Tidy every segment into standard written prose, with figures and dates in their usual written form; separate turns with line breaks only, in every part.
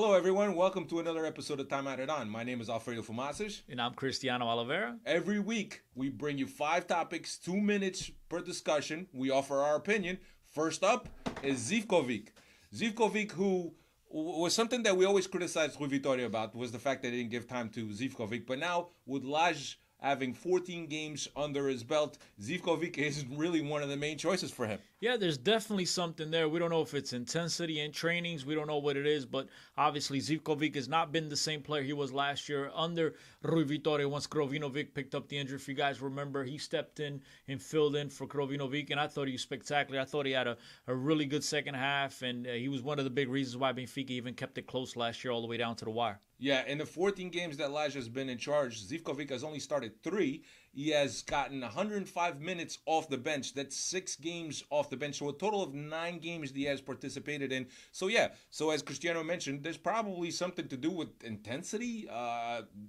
Hello, everyone. Welcome to another episode of Time Added On. My name is Alfredo and
And I'm Cristiano Oliveira.
Every week, we bring you 5 topics, 2 minutes per discussion. We offer our opinion. First up is Zivkovic. Zivkovic, who was something that we always criticized Rui Vitória about, was the fact that they didn't give time to Zivkovic. But now, with Lage having 14 games under his belt, Zivkovic is really one of the main choices for him.
Yeah, there's definitely something there. We don't know if it's intensity in trainings. We don't know what it is, but obviously Zivkovic has not been the same player he was last year under Rui Vitória once Krovinovic picked up the injury. If you guys remember, he stepped in and filled in for Krovinovic, and I thought he was spectacular. I thought he had a really good second half, and he was one of the big reasons why Benfica even kept it close last year all the way down to the wire.
Yeah, in the 14 games that Lage has been in charge, Zivkovic has only started 3. He has gotten 105 minutes off the bench. That's 6 games off the bench. So a total of 9 games that he has participated in. So yeah, so as Cristiano mentioned, there's probably something to do with intensity,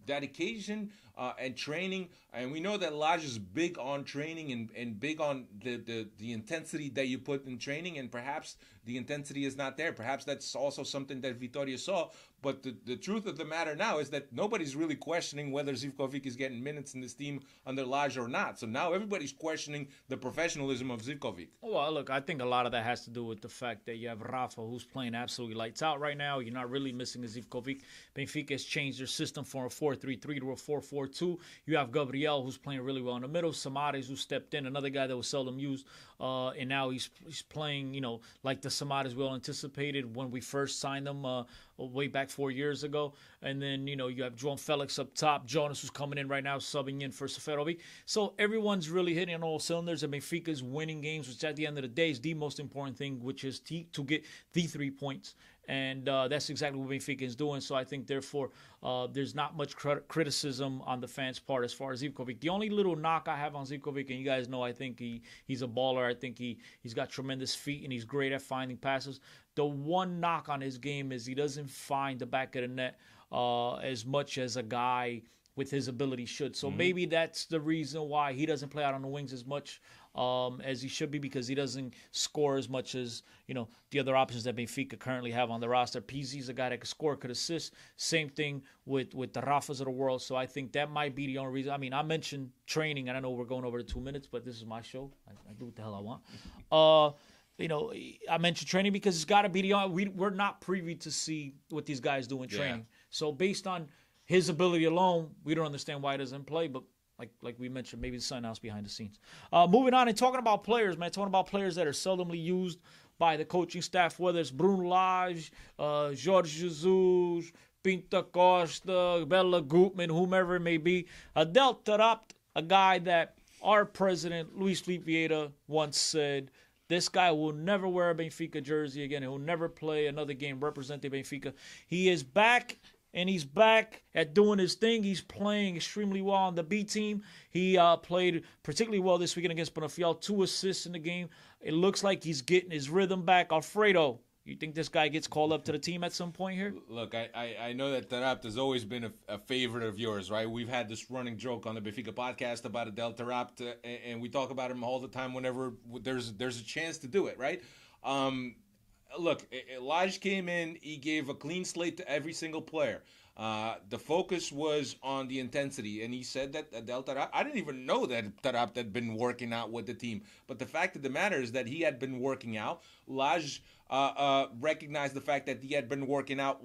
dedication, and training. And we know that Lage is big on training and big on the intensity that you put in training. And perhaps the intensity is not there. Perhaps that's also something that Vitória saw. But the truth of the matter now is that nobody's really questioning whether Zivkovic is getting minutes in this team under Lage or not. So now everybody's questioning the professionalism of Zivkovic.
Well, look, I think a lot of that has to do with the fact that you have Rafa, who's playing absolutely lights out right now. You're not really missing a Zivkovic. Benfica has changed their system from a 4-3-3 to a 4-4-2. You have Gabriel, who's playing really well in the middle. Samares, who stepped in, another guy that was seldom used. And now he's playing, like the Samares we all anticipated when we first signed them way back 4 years ago. And then, you have João Felix up top. Jonas, who's coming in right now, subbing in for Seferovic. So everyone's really hitting on all cylinders. And Benfica's winning games, which at the end of the day is the most important thing, which is to get the 3 points. And that's exactly what Benfica is doing. So I think, therefore, there's not much criticism on the fans' part as far as Zivkovic. The only little knock I have on Zivkovic, and you guys know I think he's a baller. I think he's got tremendous feet, and he's great at finding passes. The one knock on his game is he doesn't find the back of the net as much as a guy with his ability should. So maybe that's the reason why he doesn't play out on the wings as much as he should be, because he doesn't score as much as, the other options that Benfica currently have on the roster. PZ's a guy that could score, could assist. Same thing with the Rafas of the world. So I think that might be the only reason. I mean, I mentioned training, and I know we're going over the 2 minutes, but this is my show. I do what the hell I want. I mentioned training because it's got to be we're not privy to see what these guys do in training. Yeah. So based on his ability alone, we don't understand why he doesn't play, but like we mentioned, maybe there's something else behind the scenes. Moving on and talking about players, man, talking about players that are seldomly used by the coaching staff, whether it's Bruno Lage, Jorge Jesus, Pinto Costa, Bella Gutman, whomever it may be. Adel Taarabt, a guy that our president, Luis Felipe Vieira, once said, this guy will never wear a Benfica jersey again. He will never play another game representing Benfica. He is back, and he's back at doing his thing. He's playing extremely well on the B team. He played particularly well this weekend against Penafiel, 2 assists in the game. It looks like he's getting his rhythm back. Alfredo, you think this guy gets called up to the team at some point here?
Look, I know that Taarabt has always been a favorite of yours, right? We've had this running joke on the Benfica podcast about Adel Taarabt, and we talk about him all the time whenever there's a chance to do it, right? Look, Lage came in, he gave a clean slate to every single player. The focus was on the intensity, and he said that Adel Taarabt, I didn't even know that Taarabt had been working out with the team, but the fact of the matter is that he had been working out. Lage recognized the fact that he had been working out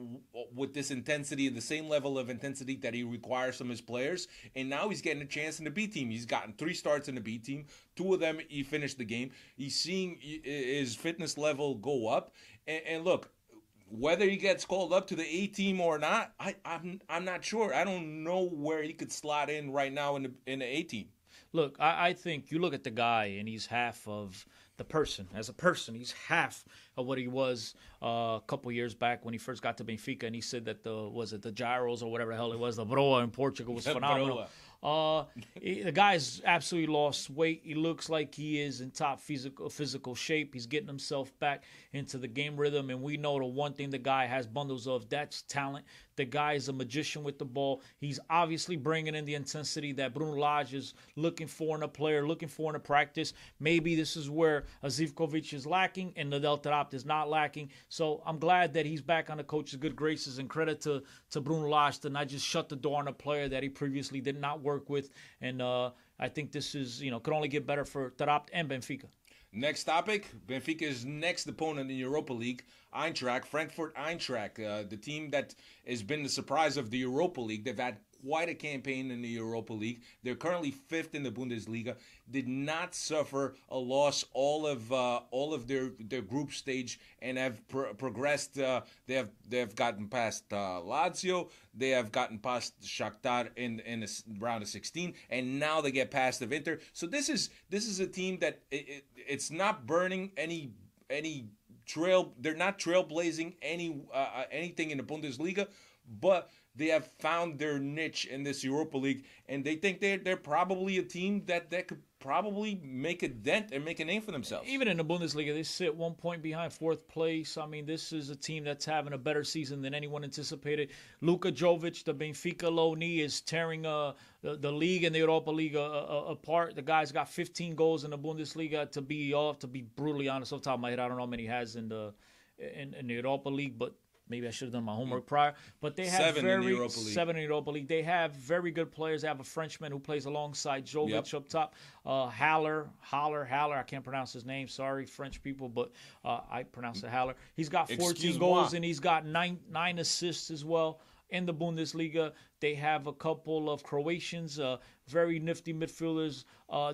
with this intensity, the same level of intensity that he requires from his players, and now he's getting a chance in the B team. He's gotten 3 starts in the B team. 2 of them, he finished the game. He's seeing his fitness level go up, and look, whether he gets called up to the A team or not, I'm not sure. I don't know where he could slot in right now in the A team.
Look, I think you look at the guy, and he's half of the person. As a person, he's half of what he was a couple years back when he first got to Benfica, and he said that the gyros or whatever the hell it was, the broa in Portugal was phenomenal. The guy's absolutely lost weight. He looks like he is in top physical shape. He's getting himself back into the game rhythm, and we know the one thing the guy has bundles of, that's talent. The guy is a magician with the ball. He's obviously bringing in the intensity that Bruno Lage is looking for in a player, looking for in a practice. Maybe this is where Zivkovic is lacking and Nadal Taarabt is not lacking. So I'm glad that he's back on the coach's good graces, and credit to Bruno Lage to not just shut the door on a player that he previously did not work with. And I think this is, could only get better for Taarabt and Benfica.
Next topic, Benfica's next opponent in the Europa League, Eintrach Frankfurt. The team that has been the surprise of the Europa League. They've had quite a campaign in the Europa League. They're currently 5th in the Bundesliga. Did not suffer a loss all of their group stage, and have progressed. They have gotten past Lazio. They have gotten past Shakhtar in the round of 16, and now they get past the Inter. So this is a team that it's not burning any trail. They're not trailblazing anything in the Bundesliga, but they have found their niche in this Europa League, and they think they're probably a team that could probably make a dent and make a name for themselves.
Even in the Bundesliga, they sit 1 point behind 4th place. I mean, this is a team that's having a better season than anyone anticipated. Luka Jovic, the Benfica low knee, is tearing the league and the Europa League apart. The guy's got 15 goals in the Bundesliga. To be brutally honest, off the top of my head, I don't know how many he has in the Europa League, but maybe I should have done my homework prior. But they have 7 in the Europa League. They have very good players. They have a Frenchman who plays alongside Jovic up top. Haller. I can't pronounce his name. Sorry, French people, but I pronounce it Haller. He's got 14 goals, and he's got nine assists as well. In the Bundesliga, they have a couple of Croatians, very nifty midfielders.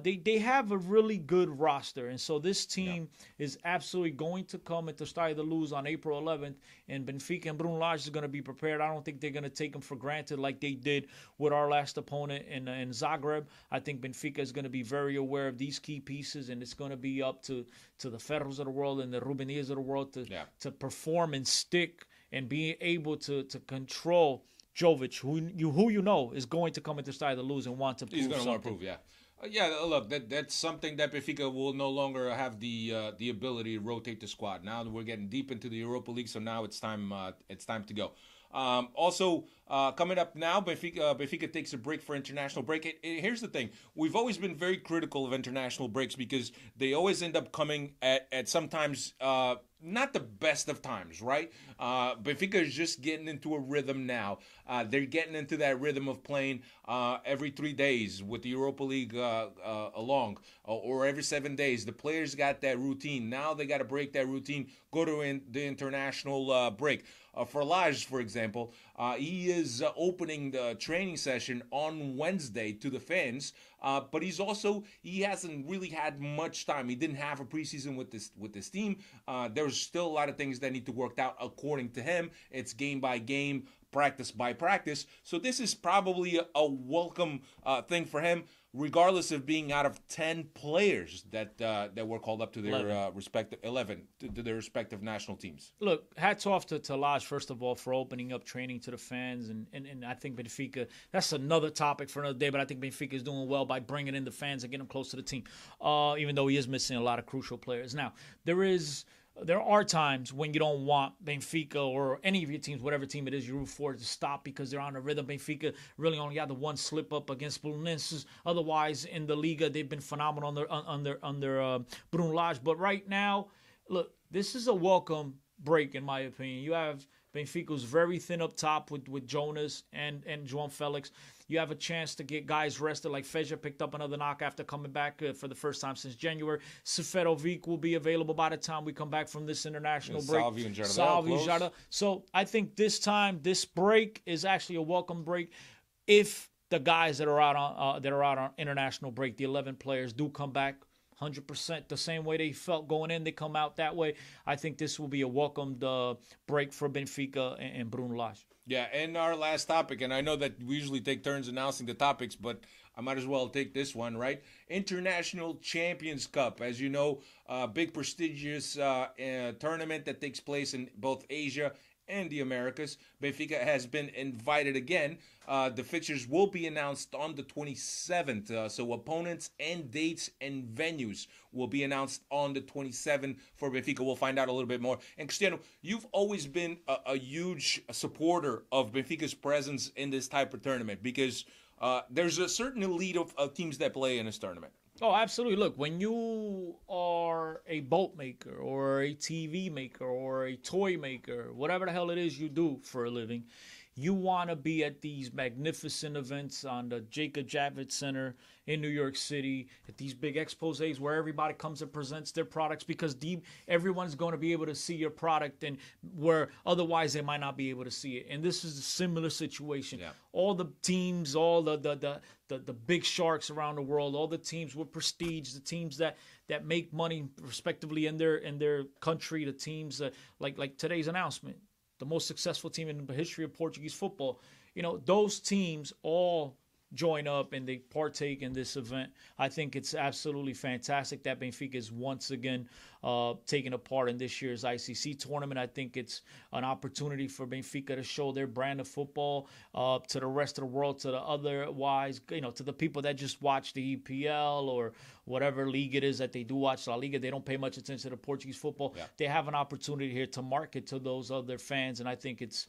They have a really good roster, and so this team is absolutely going to come at the start of the lose on April 11th, and Benfica and Bruno Lage is going to be prepared. I don't think they're going to take them for granted like they did with our last opponent in Zagreb. I think Benfica is going to be very aware of these key pieces, and it's going to be up to the Ferros of the world and the Rubiniers of the world to perform and stick and be able to control Jovic, who you know is going to come at the start of the lose and want to prove something.
He's going to want to prove, look, that's something that Benfica will no longer have the ability to rotate the squad. Now we're getting deep into the Europa League, so now it's time to go. Also, coming up now, Benfica takes a break for international break. Here's the thing. We've always been very critical of international breaks because they always end up coming at sometimes not the best of times, right? Benfica is just getting into a rhythm now. They're getting into that rhythm of playing every 3 days with the Europa League along, or every 7 days. The players got that routine. Now they got to break that routine, go to the international break. For Lage, for example, he is opening the training session on Wednesday to the fans, but he hasn't really had much time. He didn't have a preseason with this team. There's still a lot of things that need to work out according to him. It's game by game, practice by practice. So this is probably a welcome thing for him, regardless of being out of 10 players that were called up to their respective 11 to their respective national teams.
Look, hats off to Lage, first of all, for opening up training to the fans, and I think Benfica, that's another topic for another day, but I think Benfica is doing well by bringing in the fans and getting them close to the team, even though he is missing a lot of crucial players. Now, there are times when you don't want Benfica or any of your teams, whatever team it is you root for, to stop because they're on a rhythm. Benfica really only had the one slip up against Belenenses. Otherwise, in the Liga, they've been phenomenal under Bruno Lage. But right now, look, this is a welcome break, in my opinion. You have Benfica, who's very thin up top with Jonas and João Felix. You have a chance to get guys rested, like Feja picked up another knock after coming back for the first time since January. Seferovic will be available by the time we come back from this international break.
Salvi and Jardel.
So I think this break is actually a welcome break. If the guys that are out on international break, the 11 players, do come back 100% the same way they felt going in, they come out that way. I think this will be a welcomed break for Benfica and Bruno Lage.
Yeah, and our last topic, and I know that we usually take turns announcing the topics, but I might as well take this one, right? International Champions Cup, as you know, a big prestigious tournament that takes place in both Asia and the Americas. Benfica has been invited again. The fixtures will be announced on the 27th. So opponents and dates and venues will be announced on the 27th for Benfica. We'll find out a little bit more. And Cristiano, you've always been a huge supporter of Benfica's presence in this type of tournament because there's a certain elite of teams that play in this tournament.
Oh, absolutely. Look, when you are a boat maker or a TV maker or a toy maker, whatever the hell it is you do for a living, you want to be at these magnificent events on the Jacob Javits Center in New York City, at these big exposés where everybody comes and presents their products because everyone's going to be able to see your product and where otherwise they might not be able to see it. And this is a similar situation. Yeah. All the teams, all the big sharks around the world, all the teams with prestige, the teams that make money respectively in their country, the teams like today's announcement, the most successful team in the history of Portuguese football. Those teams all join up and they partake in this event. I think it's absolutely fantastic that Benfica is once again taking a part in this year's ICC tournament. I think it's an opportunity for Benfica to show their brand of football to the rest of the world, to the otherwise, to the people that just watch the EPL or whatever league it is that they do watch, La Liga. They don't pay much attention to Portuguese football. Yeah. They have an opportunity here to market to those other fans, and I think it's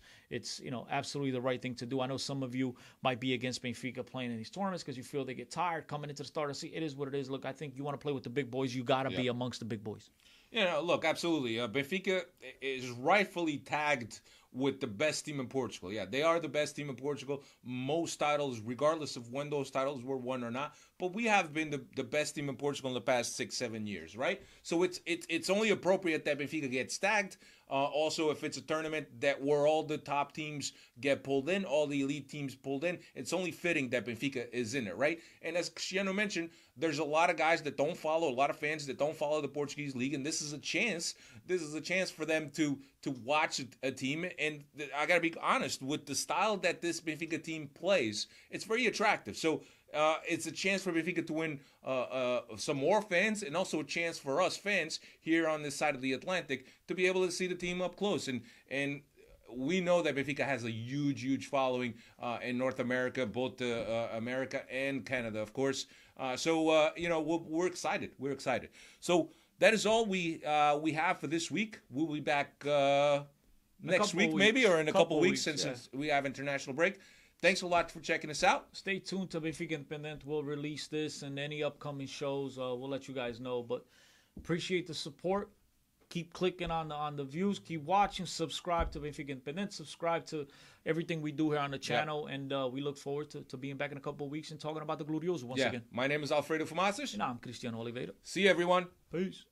absolutely the right thing to do. I know some of you might be against Benfica playing in these tournaments because you feel they get tired coming into the start of the season. It is what it is. Look, I think you want to play with the big boys, you got to be amongst the big boys.
Look, absolutely. Benfica is rightfully tagged with the best team in Portugal. Yeah, they are the best team in Portugal. Most titles, regardless of when those titles were won or not. But we have been the best team in Portugal in the past 6-7 years, right? So it's only appropriate that Benfica gets tagged. Also, if it's a tournament where all the top teams get pulled in, all the elite teams pulled in, it's only fitting that Benfica is in it, right? And as Cristiano mentioned, there's a lot of guys that don't follow, a lot of fans that don't follow the Portuguese league, and this is a chance for them to watch a team. And I got to be honest, with the style that this Benfica team plays, it's very attractive. So it's a chance for Benfica to win some more fans, and also a chance for us fans here on this side of the Atlantic to be able to see the team up close. And we know that Benfica has a huge following in North America, both America and Canada, of course. So we're excited. We're excited. So that is all we have for this week. We'll be back next week, maybe, or in a couple weeks since we have international break. Thanks a lot for checking us out.
Stay tuned to Benfica Independent. We'll release this and any upcoming shows. We'll let you guys know. But appreciate the support. Keep clicking on the views. Keep watching. Subscribe to Benfica Independent. Subscribe to everything we do here on the channel. Yeah. And we look forward to being back in a couple of weeks and talking about the Glorioso once again.
My name is Alfredo Fumaças.
And I'm Cristiano Oliveira.
See you, everyone.
Peace.